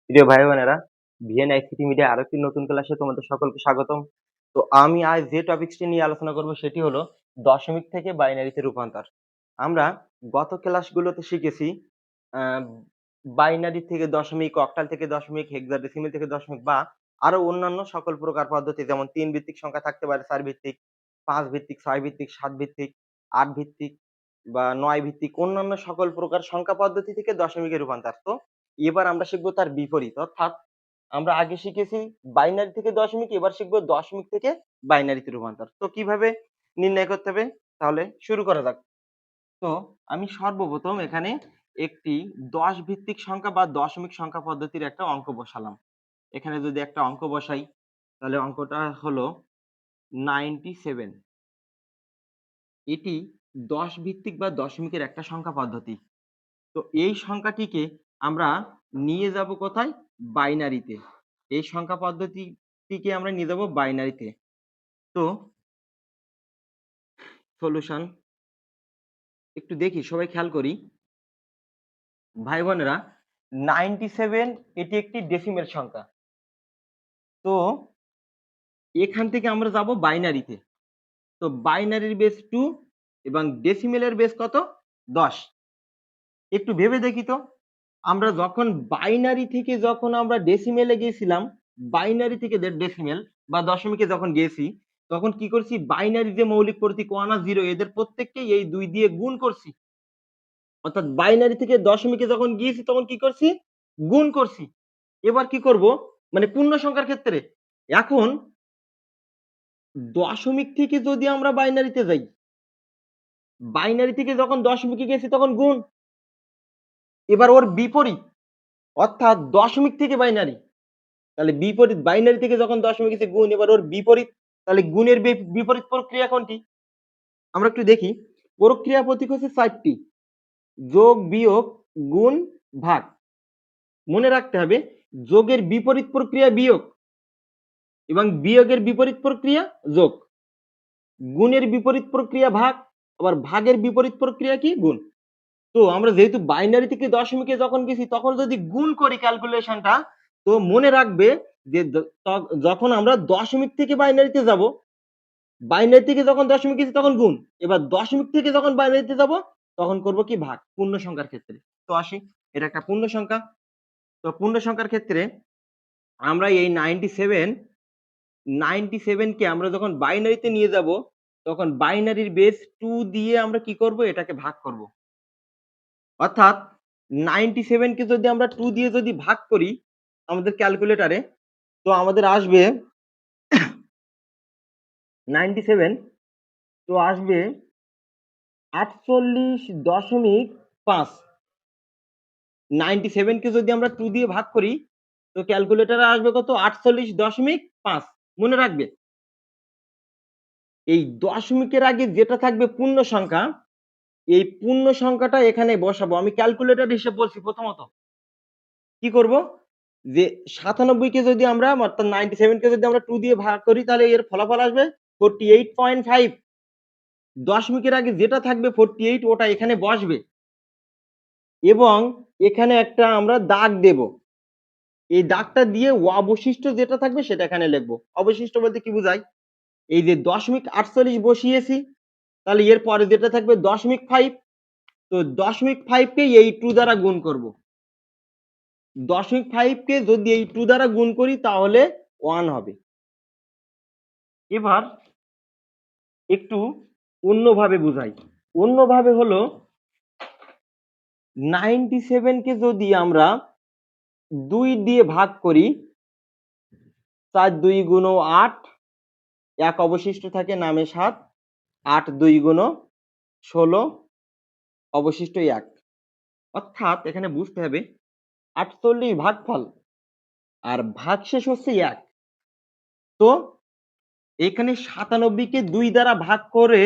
প্রিয় ভাই বোনেরা, ভিএন আইসিটি মিডিয়া আরো একটি নতুন ক্লাসে তোমাদের সকলকে স্বাগতম। তো আমি আজ যে টপিকসটি নিয়ে আলোচনা করব সেটি হলো দশমিক থেকে বাইনারিতে রূপান্তর। আমরা গত ক্লাসগুলোতে শিখেছি আহ, বাইনারি থেকে দশমিক, অক্টাল থেকে দশমিক, হেক্সাডেসিমেল থেকে দশমিক বা আরো অন্যান্য সকল প্রকার পদ্ধতি, যেমন 3 ভিত্তিক সংখ্যা থাকতে পারে, 4 ভিত্তিক, 5 ভিত্তিক, 6 ভিত্তিক, 7 ভিত্তিক, 8 ভিত্তিক বা 9 ভিত্তিক অন্যান্য সকল প্রকার সংখ্যা পদ্ধতি থেকে দশমিকে রূপান্তর। তো এবার আমরা শিখবো তার বিপরীত, অর্থাৎ আমরা আগে শিখেছি বাইনারি থেকে দশমিক, এবার শিখবো দশমিক থেকে বাইনারিতে রূপান্তর। তো কিভাবে নির্ণয় করতে হবে, তাহলে শুরু করা যাক। তো আমি সর্বপ্রথম এখানে একটি 10 ভিত্তিক সংখ্যা বা দশমিক সংখ্যা পদ্ধতির একটা অঙ্ক বসালাম। এখানে যদি একটা অঙ্ক বসাই, তাহলে অঙ্কটা হলো 97। এটি 10 ভিত্তিক বা দশমিকের একটা সংখ্যা পদ্ধতি। তো এই সংখ্যাটিকে আমরা নিয়ে যাব কোথায়? বাইনারিতে। এই সংখ্যা পদ্ধতিটিকে আমরা নিয়ে যাব বাইনারিতে। তো সলিউশন একটু দেখি, সবাই খেয়াল করি। ভাই বোনেরা, 97 এটি একটি ডেসিমেল সংখ্যা। তো এখান থেকে আমরা যাব বাইনারিতে। তো বাইনারির বেস 2 এবং ডেসিমেলের বেস কত? 10। একটু ভেবে দেখি তো, আমরা যখন বাইনারি থেকে যখন আমরা ডেসিমেলে গিয়েছিলাম, বাইনারি থেকে ডেসিমেল বা দশমিকে যখন গিয়েছি, তখন কি করছি? বাইনারি যে মৌলিক প্রতীক 1 আর 0 এদের প্রত্যেককেই এই 2 দিয়ে গুণ করছি। অর্থাৎ বাইনারি থেকে দশমিকে যখন গিয়েছি তখন কি করছি? গুণ করছি। এবার কি করব? মানে পূর্ণ সংখ্যার ক্ষেত্রে এখন দশমিক থেকে যদি আমরা বাইনারিতে যাই, বাইনারি থেকে যখন দশমিকে গেছি তখন গুণ। এবার ওর বিপরীত, অর্থাৎ দশমিক থেকে বাইনারি, তাহলে বিপরীত, বাইনারি থেকে যখন দশমিক গেছে গুণ, এবার ওর বিপরীত, তাহলে গুণের বিপরীত প্রক্রিয়া কোনটি? আমরা একটু দেখি। প্রক্রিয়া প্রতীক হচ্ছে 4টি: যোগ, বিয়োগ, গুণ, ভাগ। মনে রাখতে হবে, যোগের বিপরীত প্রক্রিয়া বিয়োগ এবং বিয়োগের বিপরীত প্রক্রিয়া যোগ, গুণের বিপরীত প্রক্রিয়া ভাগ, আবার ভাগের বিপরীত প্রক্রিয়া কি? গুণ। তো আমরা যেহেতু বাইনারি থেকে দশমিকে যখন গেছি তখন যদি গুণ করি ক্যালকুলেশনটা, তো মনে রাখবে যে যখন আমরা দশমিক থেকে বাইনারিতে যাব, বাইনারি থেকে যখন দশমিক গেছি তখন গুণ, এবার দশমিক থেকে যখন বাইনারিতে যাব তখন করব কি? ভাগ, পূর্ণ সংখ্যার ক্ষেত্রে। তো আসি, এটা একটা পূর্ণ সংখ্যা। তো পূর্ণ সংখ্যার ক্ষেত্রে আমরা এই 97 কে আমরা যখন বাইনারিতে নিয়ে যাব, তখন বাইনারির বেস 2 দিয়ে আমরা কি করব? এটাকে ভাগ করব। অর্থাৎ 97 কে যদি আমরা 2 দিয়ে যদি ভাগ করি আমাদের ক্যালকুলেটরে, তো আমাদের আসবে 97, তো আসবে 48.5। 97 কে যদি আমরা 2 দিয়ে ভাগ করি, তো ক্যালকুলেটরে আসবে কত? 48.5। মনে রাখবে, এই দশমিকের আগে যেটা থাকবে পূর্ণ সংখ্যা, এই পূর্ণ সংখ্যাটা এখানে বসাবো। আমি ক্যালকুলেটর হিসেব বলছি। প্রথমত কি করব? যে 97 কে যদি আমরা, অর্থাৎ 97 কে যদি আমরা 2 দিয়ে ভাগ করি, তাহলে এর ফলাফল আসবে 48.5। দশমিকের আগে যেটা থাকবে 48, ওটা এখানে বসবে এবং এখানে একটা আমরা দাগ দেব। এই দাগটা দিয়ে অবশিষ্ট যেটা থাকবে সেটা এখানে লিখবো। অবশিষ্ট বলতে কি বোঝায়? এই যে 0.48 বসিয়েছি, তাহলে এর পরে যেটা থাকবে 0.5। তো 0.5 কে এই 2 দ্বারা গুণ করব। 0.5 কে যদি এই 2 দ্বারা গুণ করি তাহলে 1 হবে। এবার একটু অন্যভাবে বুঝাই। অন্যভাবে হলো 97 কে যদি আমরা 2 দিয়ে ভাগ করি, 4 2 গুণ 8, 1 অবশিষ্ট থাকে, নামে 7, 8 2 গুণ 16, অবশিষ্ট 1। অর্থাৎ এখানে বুঝতে হবে 48 ভাগফল আর ভাগশেষ হচ্ছে 1। তো এখানে 97 কে 2 দ্বারা ভাগ করে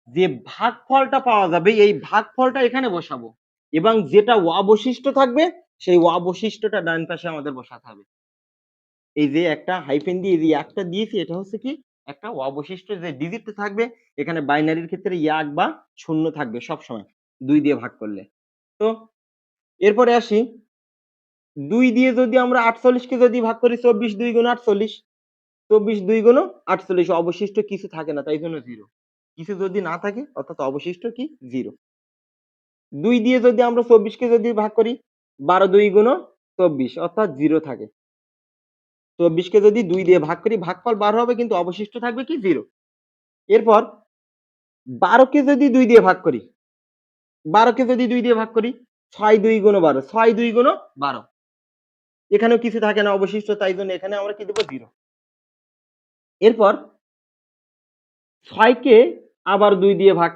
যে ভাগফলটা পাওয়া যাবে, এই ভাগফলটা এখানে বসাবো এবং যেটা অবশিষ্ট থাকবে সেই অবশিষ্টটা ডান পাশে আমাদের বসাতে হবে। এই যে একটা হাইফেন দিয়ে যে একটা দিয়েছি, এটা হচ্ছে কি? একটা অবশিষ্ট যে ডিজিটটা থাকবে। এখানে বাইনারির ক্ষেত্রে 1 বা 0 থাকবে সব সময় 2 দিয়ে ভাগ করলে। তো এরপরে আসি, 2 দিয়ে যদি আমরা 48 কে যদি ভাগ করি 24 2 গুণ 48, 24 2 গুণ 48, অবশিষ্ট কিছু থাকে না, তাই জন্য 0। কিছু যদি না থাকে অর্থাৎ অবশিষ্ট কি 0। 2 দিয়ে যদি আমরা 24 কে যদি ভাগ করি 12 2 গুণ 24, অর্থাৎ 0 থাকে। 24 কে যদি 2 দিয়ে ভাগ করি ভাগফল 12 হবে, কিন্তু অবশিষ্ট থাকবে কি 0। এরপর 12 কে যদি 2 দিয়ে ভাগ করি, 12 কে যদি 2 দিয়ে ভাগ করি 6 2 গুণ 12, 6 2 গুণ 12, এখানেও কিছু থাকে না অবশিষ্ট, তাই জন্য এখানে আমরা কি দেব 0। এরপর 6 কে আবার 2 দিয়ে ভাগ,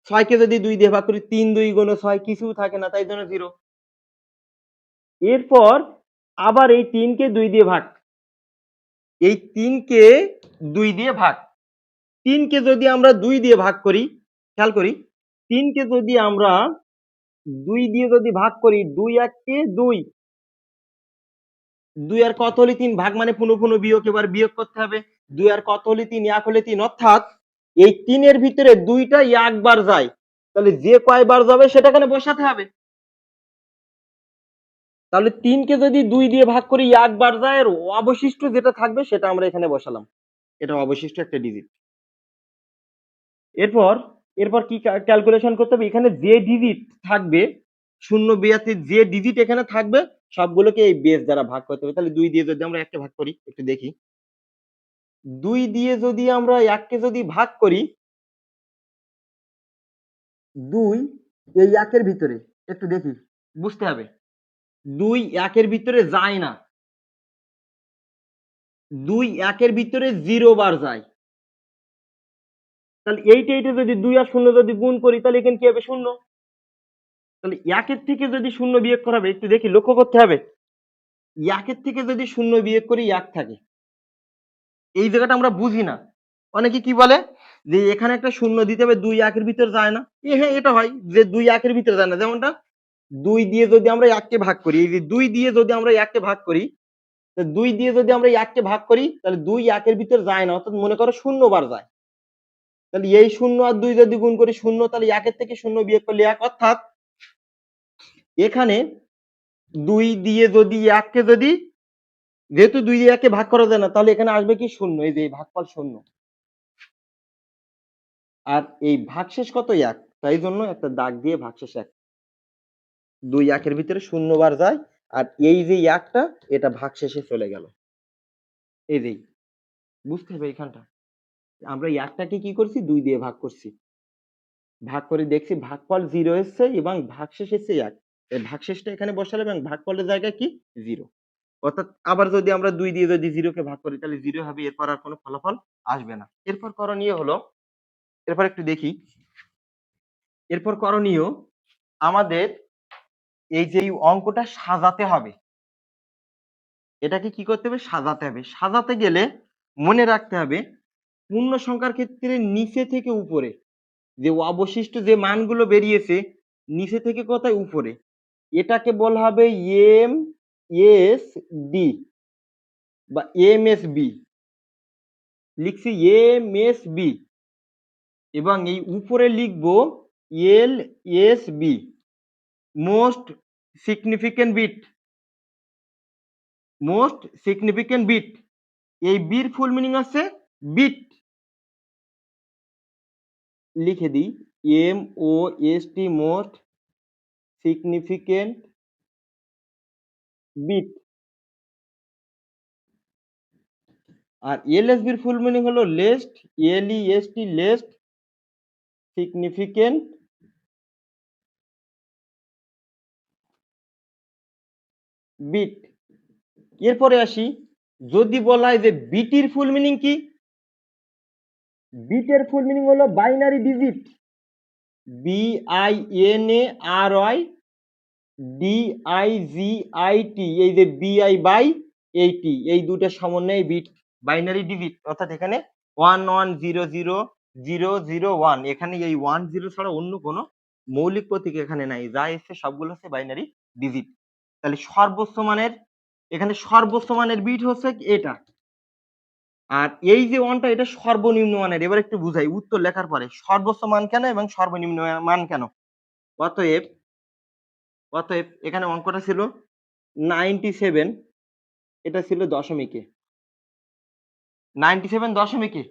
6 কে যদি 2 দিয়ে ভাগ করি 3 2 গুণ 6, কিছু থাকে না, তাই জন্য 0। এরপর আবার এই 3 কে 2 দিয়ে ভাগ, এই 3 কে 2 দিয়ে ভাগ, 3 কে যদি আমরা 2 দিয়ে ভাগ করি, খেয়াল করি 3 কে যদি আমরা 2 দিয়ে যদি ভাগ করি, 2 1 কে 2, 2 আর কত হলে 3, ভাগ মানে পুনঃ পুনঃ বিয়োগ, এবার বিয়োগ করতে হবে। 2 আর কত হলে 3, 1 হলে 3, অর্থাৎ এই 3 এর ভিতরে 2টা একবার যায়, তাহলে যে কয়বার যাবে সেটা এখানে বসাতে হবে। তাহলে 3 কে যদি 2 দিয়ে ভাগ করি একবার যায়, আর অবশিষ্ট যেটা থাকবে সেটা আমরা এখানে বসালাম, এটা অবশিষ্ট একটা ডিজিট। এরপর এরপর কি ক্যালকুলেশন করতে হবে, এখানে যে ডিজিট থাকবে, শূন্য বিয়াতে যে ডিজিট এখানে থাকবে সবগুলোকে এই বেস দ্বারা ভাগ করতে হবে। তাহলে 2 দিয়ে যদি আমরা 1 কে ভাগ করি, একটু দেখি 2 দিয়ে যদি আমরা 1 কে যদি ভাগ করি, 2 এই 1 এর ভিতরে, একটু দেখি বুঝতে হবে, 2 1 এর ভিতরে যায় না, 2 1 এর ভিতরে 0 বার যায়। তাহলে এইটা যদি 2 আর 0 যদি গুণ করি, তাহলে এখানে কি হবে 0। তাহলে 1 এর থেকে যদি 0 বিয়োগ করা হবে, একটু দেখি লক্ষ্য করতে হবে, 1 এর থেকে যদি 0 বিয়োগ করি 1 থাকে, এই জায়গাটা আমরা বুঝি না। অনেকে কি বলে যে এখানে একটা 0 দিতে হবে, 2 1 এর ভিতরে যায় না। হ্যাঁ, এটা হয় যে 2 1 এর ভিতরে যায় না, যেমনটা 2 দিয়ে যদি আমরা 1 কে ভাগ করি, এই যে 2 দিয়ে যদি আমরা 1 কে ভাগ করি, তো 2 দিয়ে যদি আমরা 1 কে ভাগ করি, তাহলে 2 1 এর ভিতরে যায় না, অর্থাৎ মনে করো 0 বার যায়। তাহলে এই 0 আর 2 যদি গুণ করি 0, তাহলে 1 এর থেকে 0 বিয়োগ করলে 1, অর্থাৎ এখানে 2 দিয়ে যদি 1 কে যদি, যেহেতু 2 দিয়ে 1 কে ভাগ করা যায় না, তাহলে এখানে আসবে কি 0, এই যে ভাগফল 0। আর এই ভাগশেষ কত 1, তাই জন্য একটা দাগ দিয়ে ভাগশেষ 1। 2 1 এর ভিতরে 0 বার যায়, আর এই যে 1টা এটা ভাগশেষে চলে গেল, এই যে বুঝতে হবে এখানটা আমরা 1টাকে কি করছি 2 দিয়ে ভাগ করছি, ভাগ করে দেখছি ভাগফল 0 এসছে এবং ভাগশেষ এসছে 1, এই ভাগশেষটা এখানে বসালে এবং ভাগফলের জায়গায় কি 0, অর্থাৎ আবার যদি আমরা 2 দিয়ে যদি 0 কে ভাগ করি তাহলে 0 হবে, এরপর আর কোনো ফলাফল আসবে না। এরপর করণীয় হলো, এরপর একটু দেখি, এরপর করণীয় আমাদের এই যে অঙ্কটা সাজাতে হবে, এটাকে কি করতে হবে সাজাতে হবে। সাজাতে গেলে মনে রাখতে হবে পূর্ণ সংখ্যার ক্ষেত্রে নিচে থেকে উপরে যে অবশিষ্ট যে মানগুলো বেরিয়েছে, নিচে থেকে কোথায় উপরে, এটাকে বলা হবে এম এস ডি বা এম এস বি, লিখছি এম এস বি, এবং এই উপরে লিখবো L S B, most significant bit, most significant bit. এই বির ফুল মিনিং আছে বিট, লিখে দিই M O S T, most significant bit. আর এলএসবির ফুল মিনিং হলো least, L E S T, least significant bit. এরপরে আসি, যদি বলা হয় যে বিটির ফুল মিনিং কি, বিটের ফুল মিনিং হলো binary digit, B I N A R Y D I G I T, এই যে বি আই বাই এই টি, এই দুটো সমন্বয়ে বিট বাইনারি ডিজিট, অর্থাৎ এখানে 11000001, এখানে এই 10 ছাড়া অন্য কোনো মৌলিক প্রতীক এখানে নাই, যা এসছে সবগুলো হচ্ছে বাইনারি ডিজিট। তাহলে সর্বোচ্চ মানের, এখানে সর্বোচ্চ মানের বিট হচ্ছে এটা, আর এই যে ওয়ানটা এটা সর্বনিম্ন মানের। এবার একটু বুঝাই উত্তর লেখার পরে সর্বোচ্চ মান কেন এবং সর্বনিম্ন মান কেন। অতএব অতএব এখানে অঙ্কটা ছিল 97 এটা ছিল দশমিকে, 97 দশমিকে।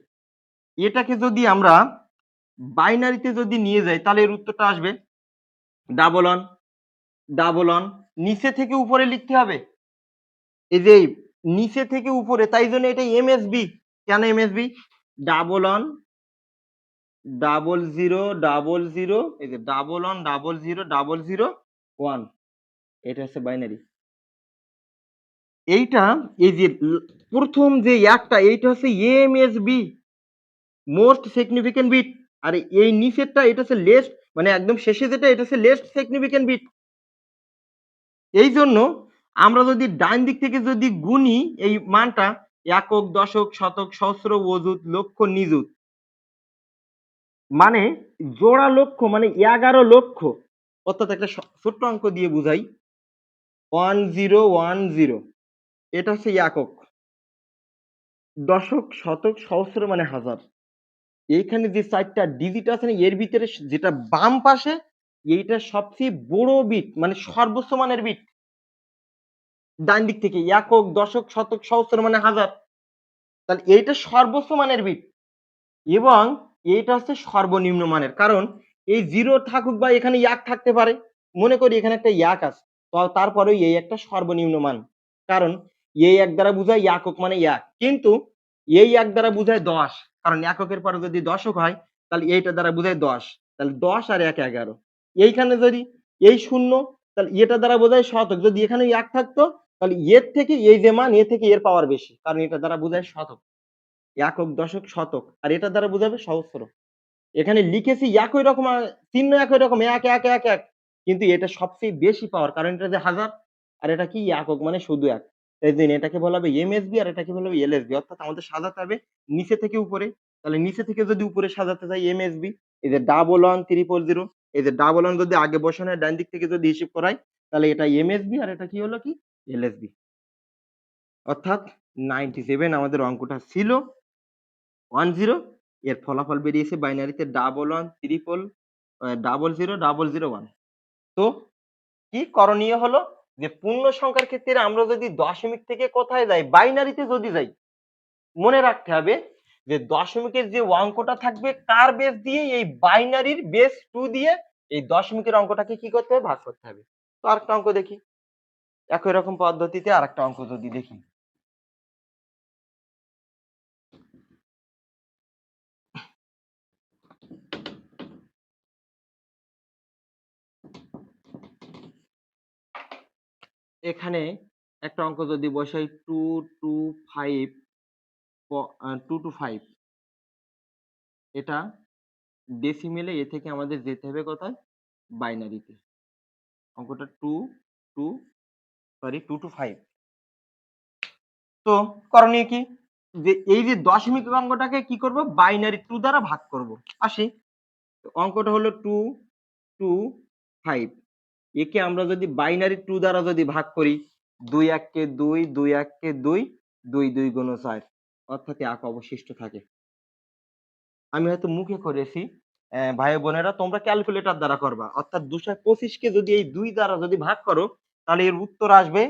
এটাকে যদি আমরা বাইনারিতে যদি নিয়ে যাই তাহলে এর উত্তরটা আসবে ডাবল ওয়ান ডাবল ওয়ান। নিচে থেকে উপরে লিখতে হবে, এই যে নিচে থেকে উপরে, তাই জন্য এটা এমএসবি। কেন MSB? Double one double zero double zero, এই যে double one double zero one, এটা হচ্ছে বাইনারি। এইটা এই যে প্রথম যে একটা এইটা হচ্ছে এমএসবি, মোস্ট সিগনিফিকেন্ট বিট। আর এই নিচেরটা এটা হচ্ছে লেস্ট, মানে একদম শেষে যেটা এটা হচ্ছে লেস্ট সিগনিফিকেন্ট বিট। এই জন্য আমরা যদি ডান দিক থেকে যদি গুনি এই মানটা, একক, দশক, শতক, সহস্র, অযুত, লক্ষ, নিযুত, মানে জোড়া লক্ষ, মানে 11 লক্ষ। অর্থাৎ একটা ছোট্ট অঙ্ক দিয়ে বুঝাই, 1010, এটা হচ্ছে একক। দশক, শতক, সহস্র মানে হাজার। এইখানে যে 4টা ডিজিট আছে না, এর ভিতরে যেটা বাম পাশে এইটা সবচেয়ে বড় বিট, মানে সর্বোচ্চ মানের বিট। ডান দিক থেকে একক, দশক, শতক, সহস্র মানে হাজার, তাহলে এইটা সর্বোচ্চ মানের বিট এবং এইটা হচ্ছে সর্বনিম্ন মানের। কারণ এই জিরো থাকুক বা এখানে এক থাকতে পারে, মনে করি এখানে একটা এক আছে, তো তারপরে এই একটা সর্বনিম্ন মান। কারণ এই এক দ্বারা বোঝায় একক মানে এক, কিন্তু এই এক দ্বারা বোঝায় 10, কারণ এককের পরে যদি দশক হয় তাহলে এইটা দ্বারা বোঝায় 10, তাহলে 10 আর 1 11। এইখানে যদি এই শূন্য, তাহলে এটা দ্বারা বোঝায় শতক, যদি এখানে এক থাকতো তাহলে এর থেকে এই যে মান, এ থেকে এর পাওয়ার বেশি, কারণ এটা দ্বারা বোঝায় শতক, একক, দশক, শতক, আর এটা দ্বারা বোঝাবে সহস্র। এখানে লিখেছি একই রকম, চিহ্ন একই রকম, এক এক এক এক, কিন্তু এটা সবচেয়ে বেশি পাওয়ার, কারণ এটা যে হাজার আর এটা কি একক, মানে শুধু এক। এই জন্য এটাকে বলা হবে এমএসবি আর এটাকে বলা হবে এলএসবি। অর্থাৎ আমাদের সাজাতে হবে নিচে থেকে উপরে। তাহলে নিচে থেকে যদি উপরে সাজাতে চাই এমএসবি, এই যে ডাবল ওয়ান ট্রিপল জিরো, এই যে ডাবল ওয়ান যদি আগে বসানো হয় ডান দিক থেকে যদি হিসেব করাই তাহলে এটা এমএসবি আর এটা কি হলো কি এলএসবি। অর্থাৎ 97 আমাদের অঙ্কটা ছিল 10। এর ফলাফল বেরিয়েছে বাইনারিতে double one triple double zero one. তো কি করণীয় হলো যে পূর্ণ সংখ্যার ক্ষেত্রে আমরা যদি দশমিক থেকে কোথায় যাই, বাইনারিতে যদি যাই, মনে রাখতে হবে যে দশমিকের যে অঙ্কটা থাকবে কার বেস দিয়ে, এই বাইনারির বেস 2 দিয়ে এই দশমিকের অঙ্কটাকে কি করতে হবে, ভাগ করতে হবে। তো আরেকটা অঙ্ক দেখি, একই রকম পদ্ধতিতে আরেকটা অঙ্ক যদি দেখি, এখানে একটা অঙ্ক যদি বসাই 2 to 5, এটা ডেসিমেলে, এ থেকে আমাদের যেতে হবে কোথায়, বাইনারিতে। অঙ্কটা 2 to 5। তো করণীয় কি, যে এই যে দশমিক অঙ্কটাকে কি করব, বাইনারি 2 দ্বারা ভাগ করব। আসি, অঙ্কটা হলো 2 to 5, একে আমরা যদি বাইনারি 2 দ্বারা যদি ভাগ করি, 2 1 কে 2, 2 1 কে 2, 2 2 গুণ 4, অর্থাৎ 1 অবশিষ্ট থাকে। আমি হয়তো মুখে করেছি, ভাই বোনেরা তোমরা ক্যালকুলেটর দ্বারা করবা। অর্থাৎ 225 কে যদি এই 2 দ্বারা যদি ভাগ করো তাহলে এর উত্তর আসবে,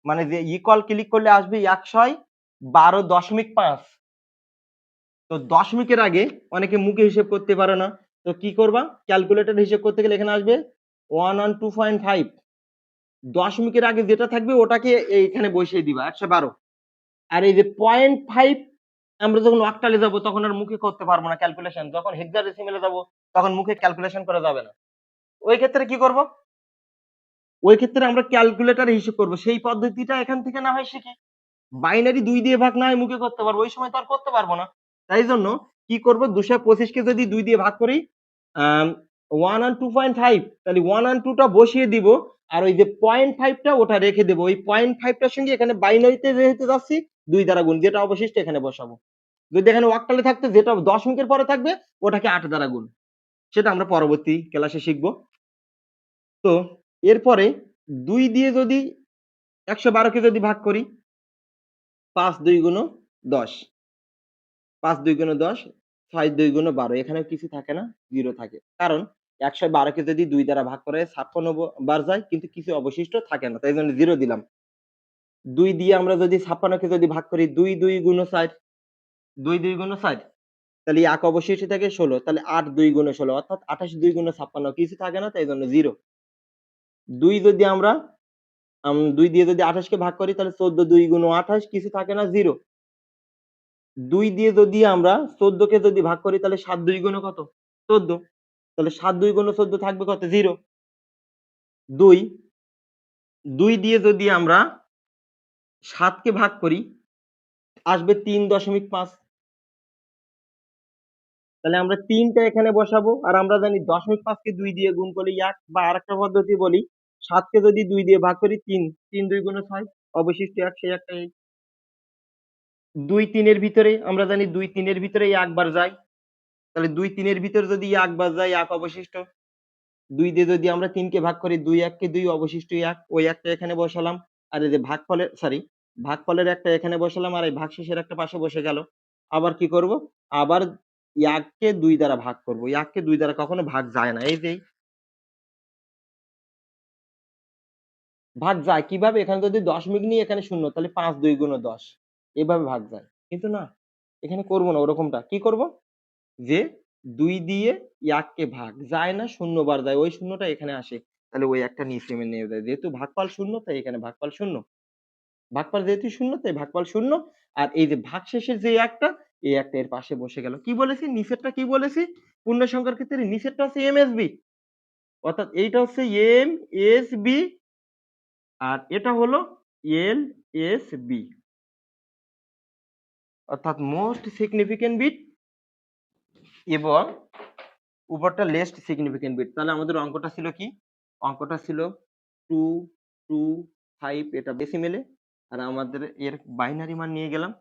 মানে যে ইকুয়াল ক্লিক করলে আসবে 112.5। তো দশমিকের আগে অনেকে মুখে হিসেব করতে পারে না, তো কি করবা, ক্যালকুলেটর হিসেব করতে গেলে এখানে আসবে 112.5, দশমিকের আগে যেটা থাকবে ওটাকে এইখানে বসিয়ে দিবা 112। আর এই যে 0.5 আমরা যখন অক্টালে যাব তখন আর মুখে করতে পারবো না ক্যালকুলেশন, যখন হেক্সাডেসিমেলে যাব তখন মুখে ক্যালকুলেশন করা যাবে না। ওই ক্ষেত্রে কি করব, ওই ক্ষেত্রে আমরা ক্যালকুলেটরে হিসেব করব। সেই পদ্ধতিটা এখান থেকে না হয় শিখি, বাইনারি 2 দিয়ে ভাগ না হয় মুখে করতে পারবো, ওই সময় তো আর করতে পারবো না। তাই জন্য কি করব, 225 কে যদি 2 দিয়ে ভাগ করি 1 আর 2.5, তাহলে 1 আর 2 টা বসিয়ে দিব, আর ওই যে 0.5 টা ওটা রেখে দেব। ওই 0.5 টার সঙ্গে এখানে বাইনারিতে যেহেতু যাচ্ছি 2 দ্বারা গুণ, যেটা অবশিষ্ট এখানে বসাবো। যদি এখানে অক্টালে থাকতো যেটা দশমিকের পরে থাকবে ওটাকে 8 দ্বারা গুণ, সেটা আমরা পরবর্তী ক্লাসে শিখবো। তো এরপরে 2 দিয়ে যদি 112 কে যদি ভাগ করি, 5 2 গুণ 10, 5 2 গুণ 10, 6 2 গুণ 12, এখানে কিছু থাকে না, 0 থাকে। কারণ 112 কে যদি 2 দ্বারা ভাগ করে 56 বার যায় কিন্তু কিছু অবশিষ্ট থাকে না, তাই জন্য 0 দিলাম। 2 দিয়ে আমরা যদি 56কে যদি ভাগ করি 2 2 গুণ 4 2 2 গুণ 4 তাহলে এক অবশিষ্ট থাকে 16 তাহলে 8 2 গুণ 16 অর্থাৎ 28 2 গুণ 56 কিছু থাকে না তাই জন্য 0 2 যদি আমরা 2 দিয়ে যদি 28 কে ভাগ করি তাহলে 14 2 গুণ 28 কিছু থাকে না 0 2 দিয়ে যদি আমরা 14 কে যদি ভাগ করি তাহলে 7 2 গুণ কত 14 তাহলে 7 2 গুণ 14 থাকবে কত 0 2 2 দিয়ে যদি আমরা 7 কে ভাগ করি আসবে 3.5 তাহলে আমরা 3টা এখানে বসাবো আর আমরা জানি 0.5 কে 2 দিয়ে গুণ করলে 1 বা আরেকটা পদ্ধতি বলি 7 কে যদি 2 দিয়ে ভাগ করি 3 3 2 গুণ 6 অবশিষ্ট 1 সেই একটা 2 3 এর ভিতরে আমরা জানি 2 3 এর ভিতরে একবার যায় তাহলে 2 3 এর ভিতরে যদি একবার যায় 1 অবশিষ্ট 2 দিয়ে যদি আমরা 3 কে ভাগ করি 2 1 কে 2 অবশিষ্ট 1 ওই একটা এখানে বসালাম আর এই যে ভাগফলের ভাগফলের একটা এখানে বসালাম আর এই ভাগশেষের একটা পাশে বসে গেল আবার কি করব আবার 1 কে 2 দ্বারা ভাগ করব 1 কে 2 দ্বারা কখনো ভাগ যায় না এই যে ভাগ যায় কিভাবে এখানে যদি দশমিক নিই এখানে শূন্য তাহলে 5 2 গুণ 10 এভাবে ভাগ যায় কিন্তু না এখানে করব না ওরকমটা কি করব যে 2 দিয়ে 1 কে ভাগ যায় না শূন্য বার যায় ওই শূন্যটা এখানে আসে তাহলে ওই একটা নিচে নিয়ে যায় যেহেতু ভাগফল শূন্য তাই এখানে ভাগফল শূন্য ভাগফল যেহেতু শূন্য তাই ভাগফল শূন্য আর এই যে ভাগশেষের যে একটা এই একটা এর পাশে বসে গেল কি বলেছি নিচেরটা কি বলেছি পূর্ণ সংখ্যার ক্ষেত্রে নিচেরটা হচ্ছে এমএসবি অর্থাৎ এইটা হচ্ছে এমএসবি আর এটা হলো এলএসবি অর্থাৎ মোস্ট সিগনিফিকেন্ট বিট এবং উপরটা লেস্ট সিগনিফিকেন্ট বিট তাহলে আমাদের অঙ্কটা ছিল কি অঙ্কটা ছিল 2 2 5 এটা ডেসিমেলে আর আমাদের এর বাইনারি মান নিয়ে গেলাম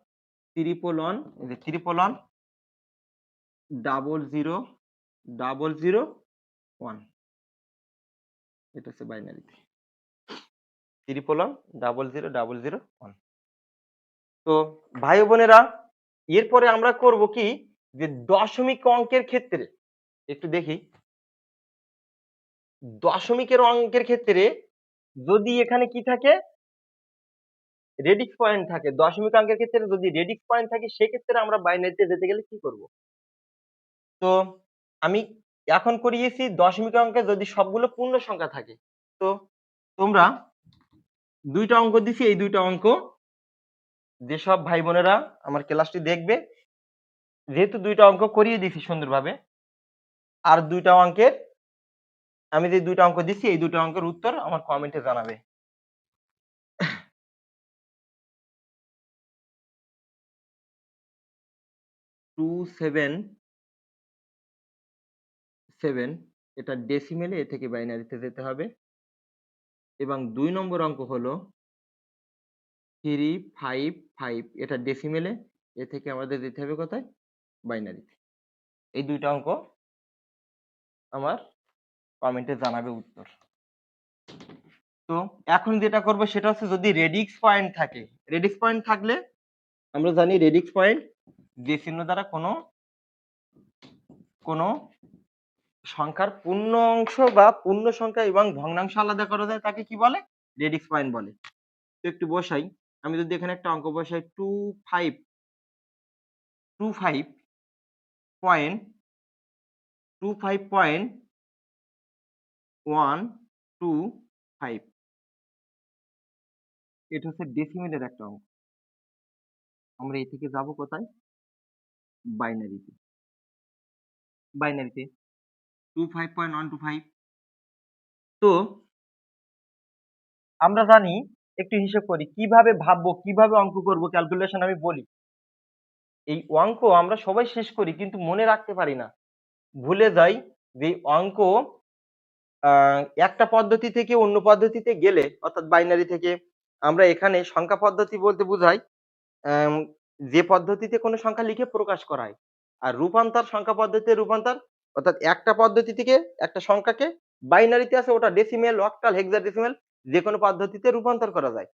111 এই যে 111 00001 এটা হচ্ছে বাইনারিতে 111 00001 তো ভাই বোনেরা এরপরে আমরা করব কি যে দশমিক অঙ্কের ক্ষেত্রে একটু দেখি দশমিকের অঙ্কের ক্ষেত্রে যদি এখানে কি থাকে রেডিক্স পয়েন্ট থাকে দশমিক অঙ্কের ক্ষেত্রে যদি রেডিক্স পয়েন্ট থাকে সেক্ষেত্রে আমরা বাইনারিতে যেতে গেলে কি করব তো আমি এখন করিয়েছি দশমিক অঙ্কে যদি সবগুলো পূর্ণ সংখ্যা থাকে তো তোমরা দুইটা অঙ্ক দিছি এই দুইটা অঙ্ক যেসব ভাই বোনেরা আমার ক্লাসটি দেখবে যেহেতু দুইটা অঙ্ক করিয়ে দিছি সুন্দরভাবে আর দুইটা অঙ্কের আমি যে দুইটা অঙ্ক দিচ্ছি এই দুটো অঙ্কের উত্তর আমার কমেন্টে জানাবে 277 এটা ডেসিমেলে এ থেকে বাইনারিতে যেতে হবে এবং 2 নম্বর অঙ্ক হলো 355 এটা ডেসিমেলে এ থেকে আমাদের যেতে হবে কোথায় বাইনারিতে এই দুইটা অঙ্ক আমার কমেন্টে জানাবে উত্তর তো এখন যেটা করব সেটা হচ্ছে যদি রেডিক্স পয়েন্ট থাকে রেডিক্স পয়েন্ট থাকলে আমরা জানি রেডিক্স পয়েন্ট যে চিহ্ন দ্বারা কোনো সংখ্যার পূর্ণ অংশ বা পূর্ণ সংখ্যা এবং ভগ্নাংশ আলাদা করা যায় তাকে কি বলে রেডিক্স পয়েন্ট বলে তো একটু বসাই আমি যদি এখানে একটা অঙ্ক বসাই 25.125 এটা হচ্ছে ডেসিমেলের একটা অঙ্ক আমরা এ থেকে যাব কোথায় বাইনারিতে বাইনারিতে 25.125 তো আমরা জানি একটু হিসাব করি কিভাবে ভাববো কিভাবে অঙ্ক করব ক্যালকুলেশন আমি বলি এই অঙ্ক আমরা সবাই শেষ করি কিন্তু মনে রাখতে পারি না ভুলে যাই যে অঙ্ক একটা পদ্ধতি থেকে অন্য পদ্ধতিতে গেলে অর্থাৎ বাইনারি থেকে আমরা এখানে সংখ্যা পদ্ধতি বলতে বোঝাই আম, যে পদ্ধতিতে কোনো সংখ্যা লিখে প্রকাশ করা হয় আর রূপান্তর সংখ্যা পদ্ধতিতে রূপান্তর অর্থাৎ একটা পদ্ধতি থেকে একটা সংখ্যাকে বাইনারিতে আছে ওটা ডেসিমেল অক্টাল হেক্সাডেসিমেল যে কোনো পদ্ধতিতে রূপান্তর করা যায়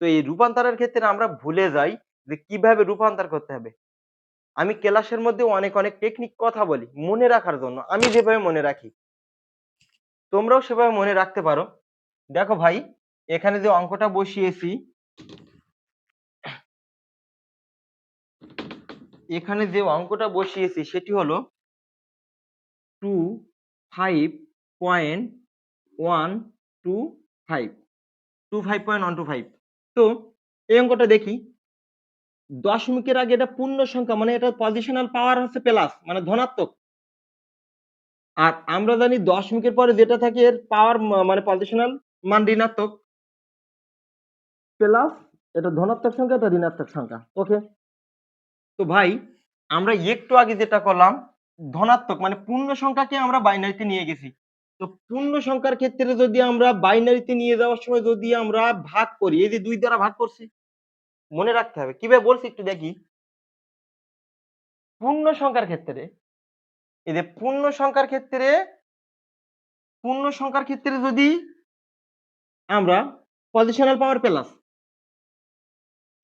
তো এই রূপান্তরের ক্ষেত্রে আমরা ভুলে যাই যে কিভাবে রূপান্তর করতে হবে আমি ক্লাসের মধ্যে অনেক অনেক টেকনিক কথা বলি মনে রাখার জন্য আমি যেভাবে মনে রাখি তোমরাও সেভাবে মনে রাখতে পারো দেখো ভাই এখানে যে অঙ্কটা বসিয়েছি এখানে যে অঙ্কটা বসিয়েছি সেটি হলো 25.125 25.125। তো এই অঙ্কটা দেখি, দশমিকের আগে এটা পূর্ণ সংখ্যা, মানে এটা পজিশনাল পাওয়ার হচ্ছে প্লাস মানে ধনাত্মক, আর আমরা জানি দশমিকের পরে যেটা থাকে এর পাওয়ার মানে পজিশনাল মান ঋণাত্মক, প্লাস এটা ধনাত্মক সংখ্যা, এটা ঋণাত্মক সংখ্যা। ওকে, তো ভাই আমরা একটু আগে যেটা করলাম ধনাত্মক মানে পূর্ণ সংখ্যাকে আমরা বাইনারিতে নিয়ে গেছি। তো পূর্ণ সংখ্যার ক্ষেত্রে যদি আমরা বাইনারিতে নিয়ে যাওয়ার সময় যদি আমরা ভাগ করি, এই যে 2 দ্বারা ভাগ করছি, মনে রাখতে হবে কিভাবে বলছি একটু দেখি। পূর্ণ সংখ্যার ক্ষেত্রে, এই যে পূর্ণ সংখ্যার ক্ষেত্রে যদি আমরা পজিশনাল পাওয়ার প্লাস,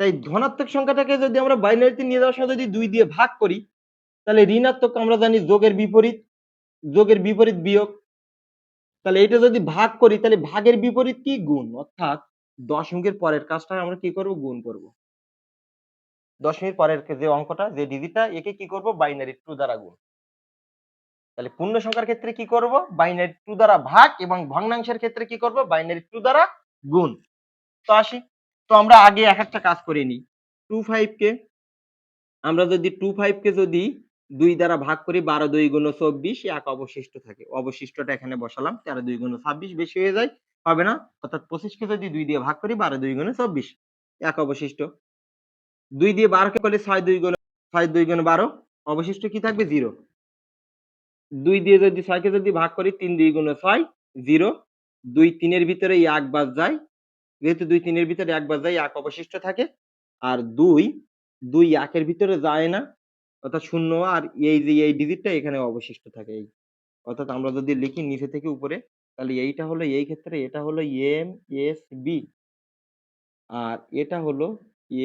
তাই ধনাত্মক সংখ্যাটাকে যদি আমরা বাইনারিতে নিয়ে যাওয়ার সময় যদি 2 দিয়ে ভাগ করি, তাহলে ঋণাত্মক আমরা জানি যোগের বিপরীত বিয়োগ। তাহলে এটা যদি ভাগ করি তাহলে ভাগের বিপরীত কি? গুণ। অর্থাৎ দশমিকের পরের কাজটা আমরা কি করব? গুণ করব। দশমিকের পরের যে অঙ্কটা, যে ডিজিটটা, একে কি করব? বাইনারি 2 দ্বারা গুণ। তাহলে পূর্ণ সংখ্যার ক্ষেত্রে কি করব? বাইনারি 2 দ্বারা ভাগ, এবং ভগ্নাংশের ক্ষেত্রে কি করব? বাইনারি 2 দ্বারা গুণ। তো আসি, তো আমরা আগে এক একটা কাজ করে নিই। 25 কে আমরা যদি 25 কে যদি 2 দ্বারা ভাগ করি, 12 2 গুণ 24, এক অবশিষ্ট থাকে। অবশিষ্টটা এখানে বসালাম, 13 2 গুণ 26 বেশি হয়ে যায়, হবে না। অর্থাৎ 25 কে যদি 2 দিয়ে ভাগ করি, 12 2 গুণ 24, এক অবশিষ্ট। 2 দিয়ে 12 কে করলে 6 2 গুণ 12, অবশিষ্ট কি থাকবে? 0। 2 দিয়ে যদি 6 কে যদি ভাগ করি, 3 2 গুণ 6, 0। 2 3 এর ভিতরে 1 বাদ যায়, যেহেতু 2 3 এর ভিতরে 1 বাদ যায়, 1 অবশিষ্ট থাকে। আর 2 1 এর ভিতরে যায় না, অর্থাৎ 0, আর এই যে এই ডিজিটটা এখানে অবশিষ্ট থাকে। এই অর্থাৎ আমরা যদি লিখি নিচে থেকে উপরে, তাহলে এইটা হলো এই ক্ষেত্রে এটা হলো এম এস বি, আর এটা হলো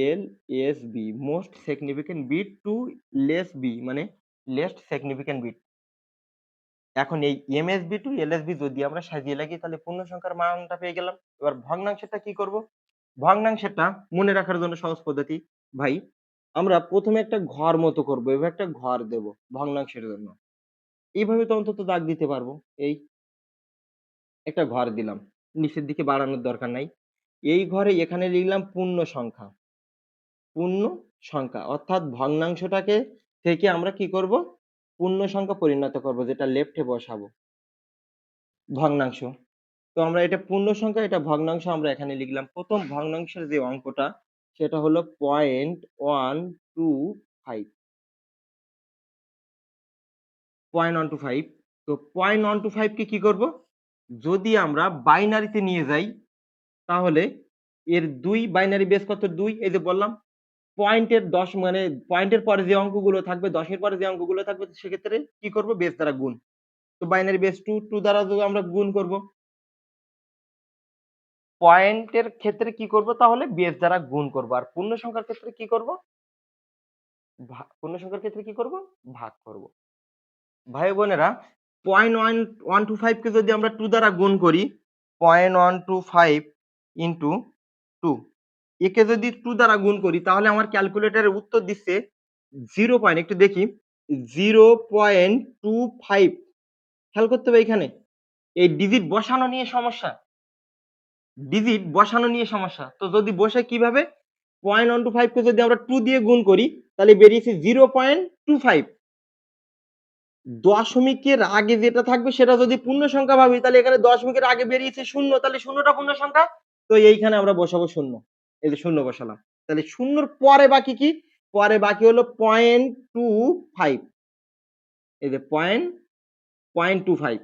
L S B, most significant bit to less B, মানে লেস্ট সিগনিফিকেন্ট বিট। এখন এই এমএসবি টু এলএসবি যদি আমরা সাজিয়ে লাগি, তাহলে পূর্ণ সংখ্যার মানটা পেয়ে গেলাম। এবার ভগ্নাংশটা কি করব? ভগ্নাংশটা মনে রাখার জন্য সহজ পদ্ধতি ভাই, আমরা প্রথমে একটা ঘর মতো করব, এভাবে একটা ঘর দেব ভগ্নাংশের জন্য। এইভাবে তো অন্তত দাগ দিতে পারবো। এই একটা ঘর দিলাম, নিচের দিকে বাড়ানোর দরকার নাই। এই ঘরে এখানে লিখলাম পূর্ণ সংখ্যা, অর্থাৎ ভগ্নাংশটাকে থেকে আমরা কি করব? পূর্ণ সংখ্যা পরিণত করব, যেটা লেফটে বসাবো ভগ্নাংশ। তো আমরা এটা পূর্ণ সংখ্যা, এটা ভগ্নাংশ আমরা এখানে লিখলাম। প্রথম ভগ্নাংশের যে অঙ্কটা সেটা হলো 0.125, 0.125। তো 0.125 কে কি করব? যদি আমরা বাইনারিতে নিয়ে যাই, তাহলে এর 2 বাইনারি বেস কত? 2। এই যে বললাম পয়েন্টের 10, মানে পয়েন্টের পরে যে অঙ্কগুলো থাকবে, 10 এর পরে যে অঙ্কগুলো থাকবে, সেক্ষেত্রে কি করব? বেস দ্বারা গুণ। তো বাইনারি বেস 2 দ্বারা যদি আমরা গুণ করব, পয়েন্টের ক্ষেত্রে কি করব? তাহলে বেস দ্বারা গুণ করব। আর পূর্ণ সংখ্যার ক্ষেত্রে কি করব? পূর্ণ সংখ্যার ক্ষেত্রে কি করব? ভাগ করব। ভাই বোনেরা, 0.125 কে যদি আমরা 2 দ্বারা গুণ করি, 0.125 ইন্টু 2, একে যদি 2 দ্বারা গুণ করি, তাহলে আমার ক্যালকুলেটরের উত্তর দিচ্ছে 0 পয়েন্ট, একটু দেখি, 0.25। খেয়াল করতে হবে এখানে এই ডিজিট বসানো নিয়ে সমস্যা, তো যদি বসে কিভাবে? 0.125 কে যদি আমরা 2 দিয়ে গুণ করি, তাহলে বেরিয়েছে 0.25। দশমিকের আগে যেটা থাকবে সেটা যদি পূর্ণ সংখ্যা ভাবি, তাহলে এখানে দশমিকের আগে বেরিয়েছে 0, তাহলে 0টা পূর্ণ সংখ্যা। তো এইখানে আমরা বসাবো 0, এই যে 0 বসালাম। তাহলে 0র পরে বাকি কি? পরে বাকি হলো 0.25, এই যে 0.25।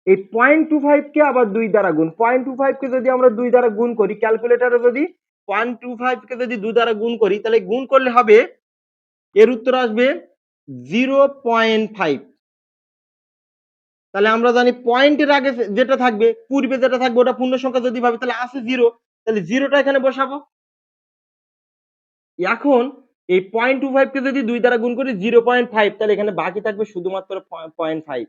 এই 0.25 কে আবার 2 দ্বারা গুণ। 0.25 কে যদি আমরা 2 দ্বারা গুণ করি, ক্যালকুলেটরে যদি 0.25 কে যদি 2 দ্বারা গুণ করি, তাহলে গুণ করলে হবে, এর উত্তর আসবে 0.5। তাহলে আমরা জানি পয়েন্টের আগে যেটা থাকবে, পূর্বে যেটা থাকবে, ওটা পূর্ণ সংখ্যা যদি ভাবি, তাহলে আসে 0, তাহলে 0টা এখানে বসাবো। এখন এই 0.25 কে যদি 2 দ্বারা গুণ করি 0.5, তাহলে এখানে বাকি থাকবে শুধুমাত্র 0.5।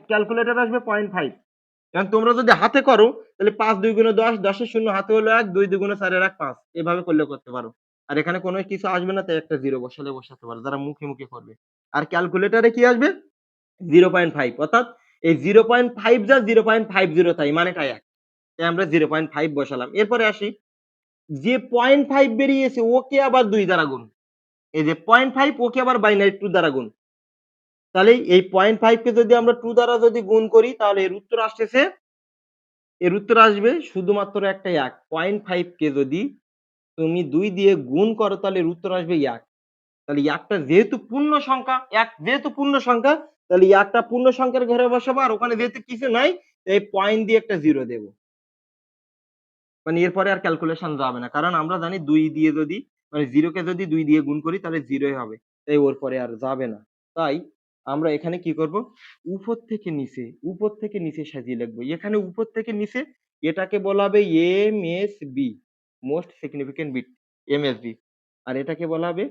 ক্যালকুলেটর আসবে 0.5। কারণ তোমরা যদি হাতে করো তাহলে 5 2 গুণে 10, 10 এর শূন্য হাতে হলো 1, 2 2 গুণে 4 এর 1 5 এভাবে করলেও করতে পারো। আর এখানে কোনো কিছু আসবে না তাই একটা 0 বসালে বসাতে পারো যারা মুখে মুখে করবে। আর ক্যালকুলেটরে কি আসবে 0.5 অর্থাৎ এই 0.5 যা 0.50 তাই মানেটা এক। তাই আমরা 0.5 বসালাম। এরপরে আসি যে 0.5 বেরিয়েছে ওকে আবার 2 দ্বারা গুণ। এই যে 0.5 ওকে আবার বাইনারি 2 দ্বারা গুণ। তাহলে এই 0.5 কে যদি আমরা 2 দ্বারা যদি গুণ করি তাহলে এর উত্তর আসবে শুধুমাত্র একটা 1। 0.5 কে যদি তুমি 2 দিয়ে গুণ করো তাহলে এর উত্তর আসবে 1। তাহলে 1 টা যেহেতু পূর্ণ সংখ্যা, 1 যেহেতু পূর্ণ সংখ্যা তাহলে 1 টা পূর্ণ সংখ্যার ঘরে বসাবো আর ওখানে যেহেতু কিছু নাই এই পয়েন্ট দিয়ে একটা 0 দেব। মানে এরপরে আর ক্যালকুলেশন যাবে না। কারণ আমরা জানি 2 দিয়ে যদি মানে 0 কে যদি 2 দিয়ে গুণ করি তাহলে 0 ই হবে। তাই ওর পরে আর যাবে না। তাই আমরা এখানে কি করব? উপর থেকে নিচে সাজিয়ে লিখব। এখানে উপর থেকে নিচে এটাকে বলা হবে MSB, most significant bit, MSB. আর এটাকে বলা হবে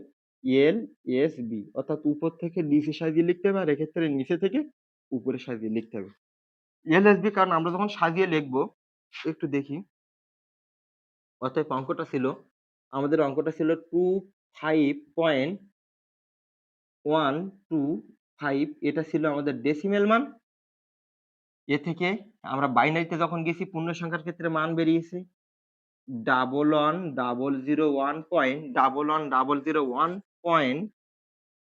এলএসবি, অর্থাৎ উপর থেকে নিচে সাজিয়ে লিখতে হবে আর এক্ষেত্রে নিচে থেকে উপরে সাজিয়ে লিখতে হবে। এলএসবি কারণ আমরা যখন সাজিয়ে লিখব একটু দেখি। অতএব আমাদের অঙ্কটা ছিল 25.125 এটা ছিল আমাদের ডেসিমেল মান। এ থেকে আমরা বাইনারিতে যখন গেছি পূর্ণ সংখ্যার ক্ষেত্রে মান বেরিয়েছে 1101.1101 পয়েন্ট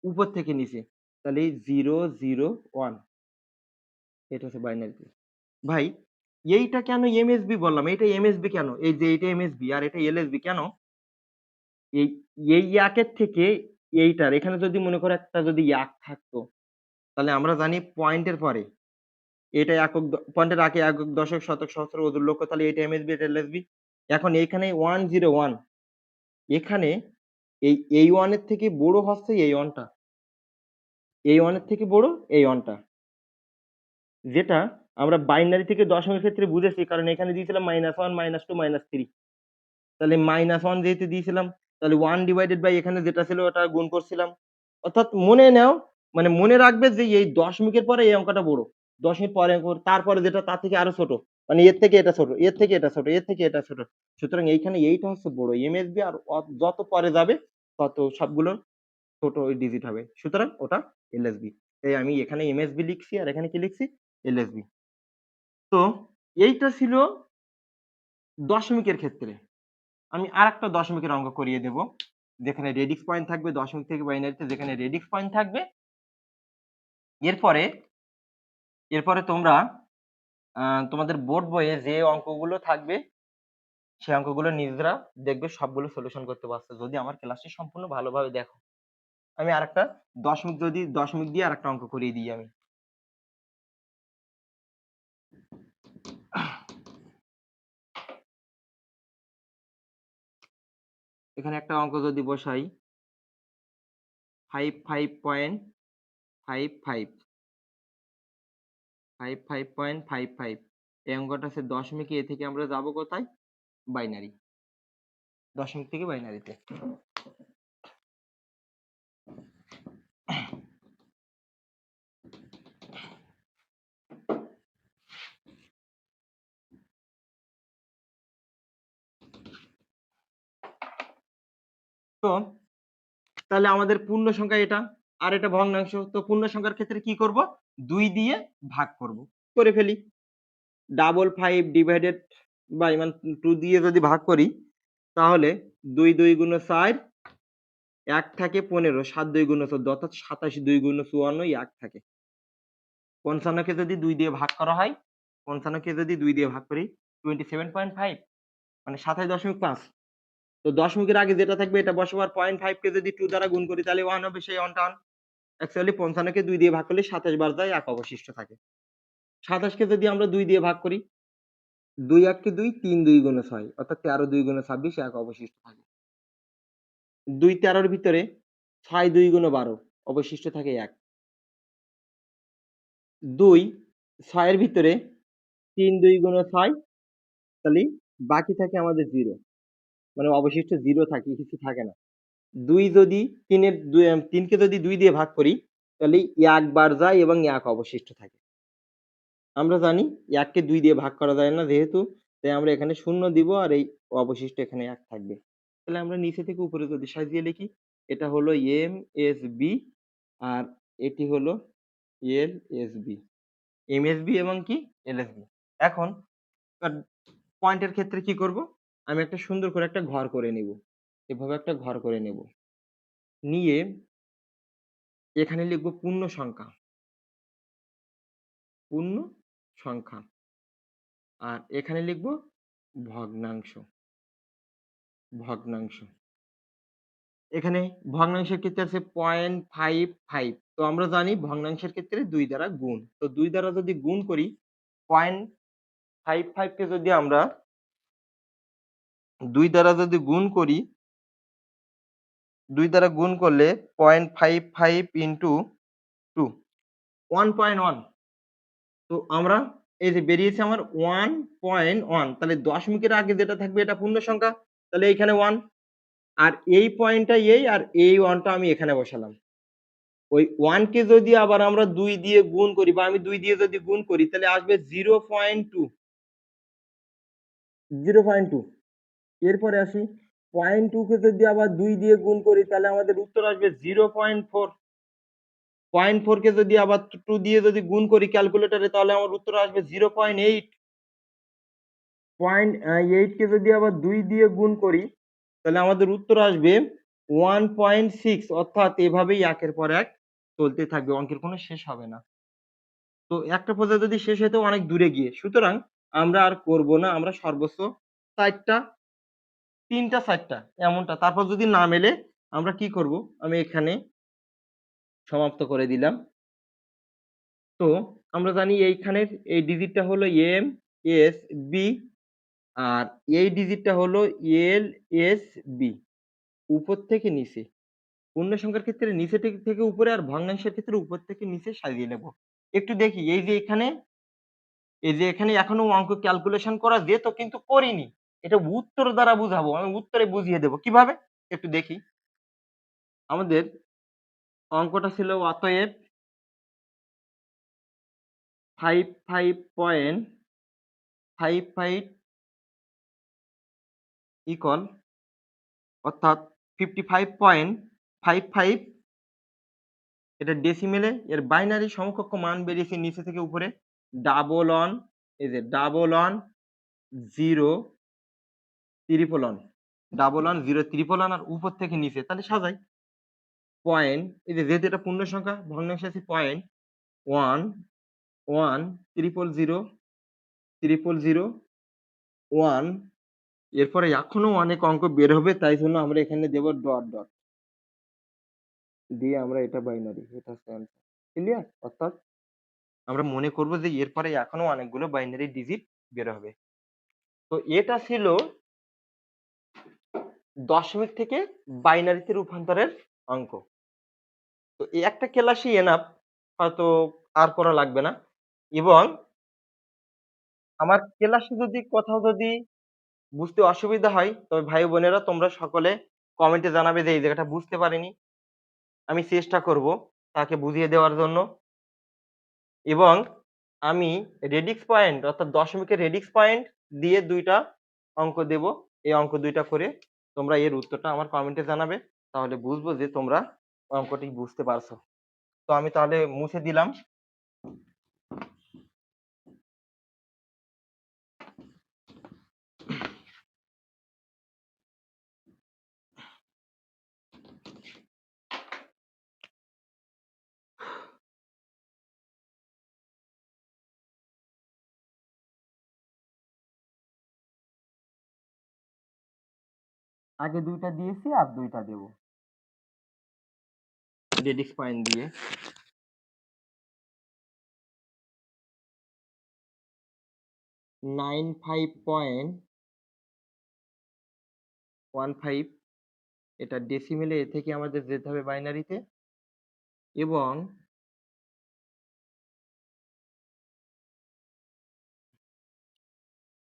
উপর থেকে নিচে তাহলে 001 এটা হচ্ছে বাইনারিতে। ভাই এইটা কেন এমএসবি বললাম? এটা এমএসবি কেন? এই যে এটা এমএসবি আর এটা এলএসবি কেন? এই এই একের থেকে এইটার এখানে যদি মনে করো একটা যদি এক থাকতো তাহলে আমরা জানি পয়েন্টের পরে এটা একক পয়েন্টের আগে একক দশক শতক সহস্র অযুর লক্ষ তাহলে এটা এমএসবি এটা এলএসবি। এখন এখানে 101 এখানে এই 1 এর থেকে বড় হচ্ছে এই 1 টা, এই 1 এর থেকে বড় এই 1 টা, যেটা আমরা বাইনারি থেকে দশমিকের ক্ষেত্রে বুঝেছি কারণ এখানে দিয়েছিলাম -1 -2 -3 তাহলে -1 যেহেতু দিয়েছিলাম তাহলে 1 ডিভাইডেড বাই এখানে যেটা ছিল ওটা গুণ করছিলাম। অর্থাৎ মনে নাও মানে মনে রাখবে যে এই দশমিকের পরে এই অঙ্কটা বড়, দশমিক পরে তারপরে যেটা তার থেকে আরো ছোট, মানে এর থেকে এটা ছোট, এর থেকে এটা ছোট, এর থেকে এটা ছোট। সুতরাং এইখানে এইটা হচ্ছে বড় এমএসবি আর যত পরে যাবে তত সবগুলো ছোট ডিজিট হবে। সুতরাং ওটা এলএসবি। তাই আমি এখানে এমএসবি লিখছি আর এখানে কি লিখছি এলএসবি। তো এইটা ছিল দশমিকের ক্ষেত্রে। আমি আরেকটা দশমিকের অঙ্ক করিয়ে দেব যেখানে রেডিক্স পয়েন্ট থাকবে দশমিক থেকে বাইনারিতে যেখানে রেডিক্স পয়েন্ট থাকবে। এরপরে এরপরে তোমরা তোমাদের বোর্ড বইয়ে যে অঙ্কগুলো থাকবে সেই অঙ্কগুলো নিজেরা দেখবে সবগুলো সলিউশন করতে পারছো যদি আমার ক্লাসটি সম্পূর্ণ ভালোভাবে দেখো। আমি আরেকটা দশমিক দিয়ে আরেকটা অঙ্ক করিয়ে দিই আমি। এখানে একটা অঙ্ক যদি বসাই 55.55 এই অঙ্কটা আছে দশমিকে এ থেকে আমরা যাব কোথায় বাইনারি, দশমিক থেকে বাইনারিতে। তো তাহলে আমাদের পূর্ণ সংখ্যা এটা আর এটা ভগ্নাংশ। তো পূর্ণ সংখ্যার ক্ষেত্রে কি করব 2 দিয়ে ভাগ করব, করে ফেলি। 55 ডিভাইডেড বাই 2 দিয়ে যদি ভাগ করি তাহলে 2 2 গুণ 4 1 থাকে 15 7 2 গুণ 14 অর্থাৎ 27 2 গুণ 54 1 থাকে। 55 কে যদি 2 দিয়ে ভাগ করা হয় 55 কে যদি 2 দিয়ে ভাগ করি 27.5 মানে 27.5। তো দশমিকের আগে যেটা থাকবে এটা বসাবো আর 0.5 কে যদি 2 দ্বারা গুণ করি তাহলে 1 হবে, সেই 1 টা 1। অ্যাকচুয়ালি 55 কে 2 দিয়ে ভাগ করলে 27 বার যায় 1 অবশিষ্ট থাকে। 27 কে যদি আমরা 2 দিয়ে ভাগ করি 2 1 কে 2 3 2 গুণ 6 অর্থাৎ 13 2 গুণ 26 1 অবশিষ্ট থাকে। 2 13 এর ভিতরে 6 2 গুণ 12 অবশিষ্ট থাকে 1। 2 6 এর ভিতরে 3 2 গুণ 6 তাহলে বাকি থাকে আমাদের 0, মানে অবশিষ্ট 0 থাকে, কিছু থাকে না। 2 যদি 3 কে যদি 2 দিয়ে ভাগ করি তাহলে 1 বার যায় এবং 1 অবশিষ্ট থাকে। আমরা জানি ১ কে ২ দিয়ে ভাগ করা যায় না যেহেতু, তাই আমরা এখানে ০ দিব আর এই অবশিষ্ট এখানে ১ থাকবে। তাহলে আমরা নিচে থেকে উপরে যদি সাজিয়ে লিখি, এটা হলো এমএসবি আর এটি হলো এলএসবি। এমএসবি এবং কি এলএসবি। এখন পয়েন্টের ক্ষেত্রে কি করব? আমি একটা সুন্দর করে একটা ঘর করে নিব। এভাবে একটা ঘর করে নেব। নিয়ে এখানে লিখব পূর্ণ সংখ্যা। পূর্ণ সংখ্যা। আর এখানে লিখব ভগ্নাংশ। ভগ্নাংশ। এখানে ভগ্নাংশের ক্ষেত্রে আছে 0.55 তো আমরা জানি ভগ্নাংশের ক্ষেত্রে ২ দ্বারা গুণ। তো ২ দ্বারা যদি গুণ করি 0.55 কে যদি আমরা ২ দ্বারা যদি গুণ করি, ২ দ্বারা গুণ করলে 0.55 ইনটু 2 1.1 তো আমরা এই যে বেরিয়েছে আমার 1.1 তাহলে দশমিকের আগে যেটা থাকবে এটা পূর্ণ সংখ্যা। তাহলে এইখানে 1 আর এই পয়েন্টটা এই আর এই 1 টা আমি এখানে বসালাম। ওই 1 কে যদি আবার আমরা 2 দিয়ে গুণ করি বা আমি 2 দিয়ে যদি গুণ করি তাহলে আসবে 0.2 0.2 এরপরে আসি 0.2 কে যদি আবার 2 দিয়ে গুণ করি তাহলে আমাদের উত্তর আসবে 0.4 0.4 কে যদি আবার 2 দিয়ে যদি গুণ করি ক্যালকুলেটরে তাহলে আমার উত্তর আসবে 0.8 0.8 কে যদি আবার 2 দিয়ে গুণ করি তাহলে আমাদের উত্তর আসবে 1.6 অর্থাৎ এভাবেই একের পর এক চলতে থাকবে অঙ্কের কোনো শেষ হবে না। তো একটা পর্যায়ে যদি শেষ হইতো অনেক দূরে গিয়ে। সুতরাং আমরা আর করব না। আমরা সর্বোচ্চ ৪ টা ৩ টা ৪ টা এমনটা। তারপর যদি না মেলে আমরা কি করব? আমি এখানে সমাপ্ত করে দিলাম। তো আমরা জানি এইখানের এই ডিজিটটা হলো এম, এস, বি আর এই ডিজিটটা হলো এল, এস, বি উপর থেকে নিচে। পূর্ণ সংখ্যার ক্ষেত্রে নিচে থেকে উপরে আর ভগ্নাংশের ক্ষেত্রে উপর থেকে নিচে সাজিয়ে নেব। একটু দেখি এই যে এখানে এখনো অঙ্ক ক্যালকুলেশন করা যেত কিন্তু করিনি। এটা উত্তর দ্বারা বুঝাবো। আমি উত্তরে বুঝিয়ে দেব। কিভাবে? একটু দেখি। আমাদের অঙ্কটা ছিল অতএব 55.55 ইকুয়াল অর্থাৎ 55.55 এটা ডেসিমেলে এর বাইনারি সমকক্ষ মান বেরিয়েছে নিচে থেকে উপরে ডাবল অন এই যে double one 0 triple one double one 0 triple one আর উপর থেকে নিচে তাহলে সাজাই পয়েন্ট এই যে যেহেতু এটা পূর্ণ সংখ্যা ভগ্নাংশ আছে পয়েন্ট 1 1 ট্রিপল 0 ট্রিপল 0 1 এরপরে এখনো অনেক অঙ্ক বের হবে তাই জন্য আমরা এখানে দেব ডট ডট দিয়ে আমরা এটা বাইনারি এটা হচ্ছে অ্যান্সার ক্লিয়ার অর্থাৎ আমরা মনে করব যে এরপরে এখনো অনেকগুলো বাইনারি ডিজিট বের হবে তো এটা ছিল দশমিক থেকে বাইনারিতে রূপান্তরের অঙ্ক তো এই একটা ক্লাসই এনাফ হয়তো আর করা লাগবে না এবং আমার ক্লাসে যদি কোথাও যদি বুঝতে অসুবিধা হয় তবে ভাই বোনেরা তোমরা সকলে কমেন্টে জানাবে যে এই জায়গাটা বুঝতে পারিনি আমি চেষ্টা করব তাকে বুঝিয়ে দেওয়ার জন্য এবং আমি রেডিক্স পয়েন্ট অর্থাৎ দশমিকের রেডিক্স পয়েন্ট দিয়ে ২ টা অঙ্ক দেব। এই অঙ্ক ২ টা করে তোমরা এর উত্তরটা আমার কমেন্টে জানাবে। তাহলে বুঝবো যে তোমরা অঙ্কটি বুঝতে পারছো। তো আমি তাহলে মুছে দিলাম। আগে ২ টা দিয়েছি আর ২ টা দেব। রেডিক্স পয়েন্ট দিয়ে। 95.15 এটা ডেসিমেলে এ থেকে আমাদের যেতে হবে বাইনারিতে এবং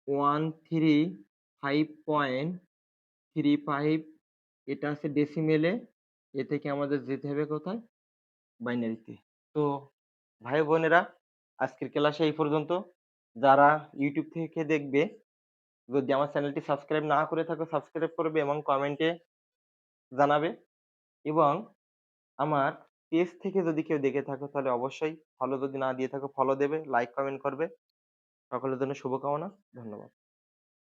135.35 এটা আছে ডেসিমেলে এ থেকে আমাদের যেতে হবে কোথায় বাইনারিতে তো ভাই বোনেরা আজকের ক্লাসে এই পর্যন্ত। যারা ইউটিউব থেকে দেখবে, যদি আমার চ্যানেলটি সাবস্ক্রাইব না করে থাকো সাবস্ক্রাইব করবে এবং কমেন্টে জানাবে, এবং আমার পেজ থেকে যদি কেউ দেখে থাকো তাহলে অবশ্যই ফলো, যদি না দিয়ে থাকো ফলো দেবে, লাইক কমেন্ট করবে। সকলের জন্য শুভকামনা। ধন্যবাদ।